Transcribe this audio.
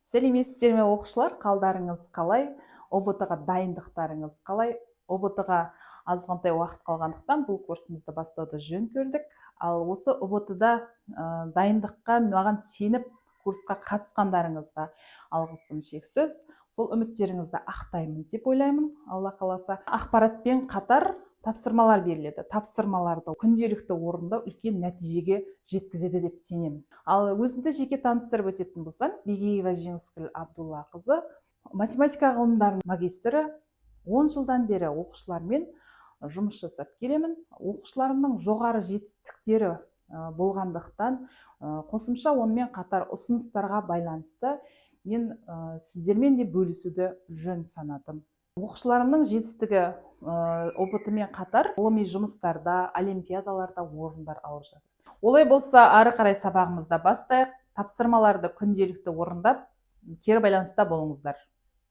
Сәлеметсіздер ме оқушылар, қалдарыңыз қалай? ОБТ-ға дайындықтарыңыз қалай? ОБТ-ға азғантай уақыт қалғандықтан бұл курсымызды бастауды жөн көрдік. Ал осы ОБТ-да дайындыққа маған сеніп курсқа қатысқандарыңызға алғысым шексіз. Сол үміттеріңізді ақтаймын деп ойлаймын, Алла қаласа. Ақпаратпен қатар тапсырмалар беріледі. Тапсырмаларды күнделікті орындау үлкен нәтижеге жеткізеді деп сенемін. Ал өзімді жеке таныстырып өтетін болсам, Бегеева Жеңіскүл Абдуллақызы, математика ғылымдарының магистрі, 10 жылдан бері оқушылармен жұмыс жасап келемін. Оқушыларымның жоғары жетістіктері болғандықтан, қосымша онымен қатар ұсыныстарға байланысты мен сіздермен де бөлісуді жөн санадым. Оқушыларымның жетістігі ОБТ-мен қатар ғылыми жұмыстарда, олимпиадаларда орындар алып жатыр. Олай болса, ары қарай сабағымызда бастайық. Тапсырмаларды күнделікті орындап, кері байланыста болыңыздар.